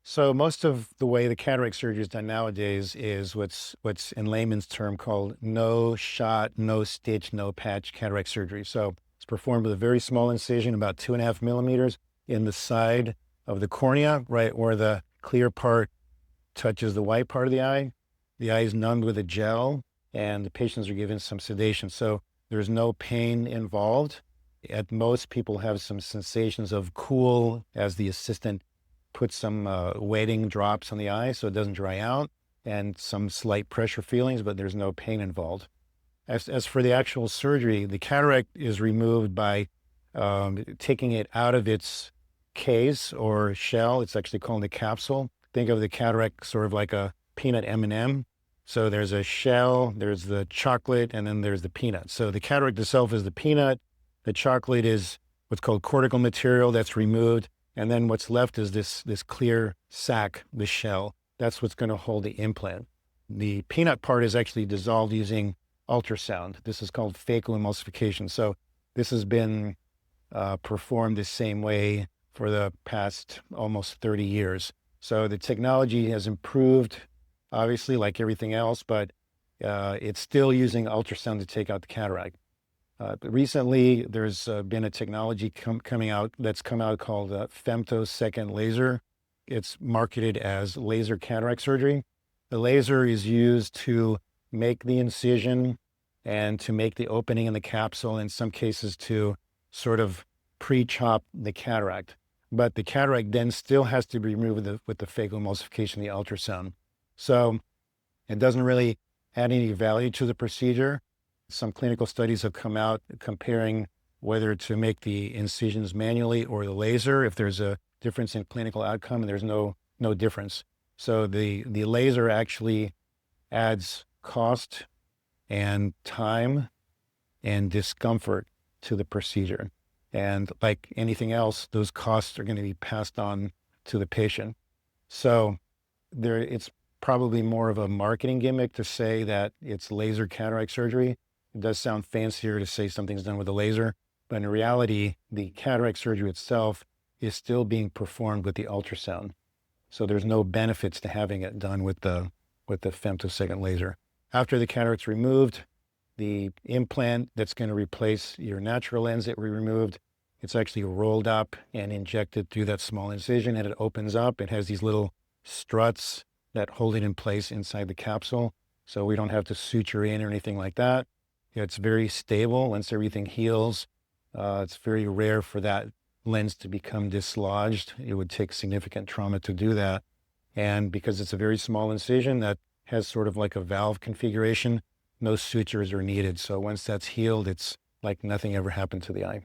So most of the way the cataract surgery is done nowadays is what's in layman's term called no shot, no stitch, no patch cataract surgery. So it's performed with a very small incision, about 2.5 millimeters in the side of the cornea, right where the clear part touches the white part of the eye. The eye is numbed with a gel, and the patients are given some sedation. So there's no pain involved. At most, people have some sensations of cool as the assistant puts some wetting drops on the eye so it doesn't dry out, and some slight pressure feelings, but there's no pain involved. As for the actual surgery, the cataract is removed by taking it out of its case or shell. It's actually called the capsule. Think of the cataract sort of like a peanut M&M. So there's a shell, there's the chocolate, and then there's the peanut. So the cataract itself is the peanut. The chocolate is what's called cortical material that's removed. And then what's left is this clear sac, the shell. That's what's going to hold the implant. The peanut part is actually dissolved using ultrasound. This is called phacoemulsification. So this has been performed the same way for the past almost 30 years. So the technology has improved, obviously, like everything else, but it's still using ultrasound to take out the cataract. But recently, there's been a technology coming out that's come out called femtosecond laser. It's marketed as laser cataract surgery. The laser is used to make the incision and to make the opening in the capsule, in some cases to sort of pre-chop the cataract. But the cataract then still has to be removed with the phacoemulsification, the ultrasound. So it doesn't really add any value to the procedure. Some clinical studies have come out comparing whether to make the incisions manually or the laser. If there's a difference in clinical outcome, and there's no difference. So the laser actually adds cost and time and discomfort to the procedure. And like anything else, those costs are going to be passed on to the patient. So it's probably more of a marketing gimmick to say that it's laser cataract surgery. It does sound fancier to say something's done with a laser, but in reality, the cataract surgery itself is still being performed with the ultrasound. So there's no benefits to having it done with the femtosecond laser. After the cataract's removed, the implant that's going to replace your natural lens that we removed, it's actually rolled up and injected through that small incision, and it opens up. It has these little struts that hold it in place inside the capsule, so we don't have to suture in or anything like that. It's very stable once everything heals. It's very rare for that lens to become dislodged. It would take significant trauma to do that. And because it's a very small incision that has sort of like a valve configuration, no sutures are needed. So once that's healed, it's like nothing ever happened to the eye.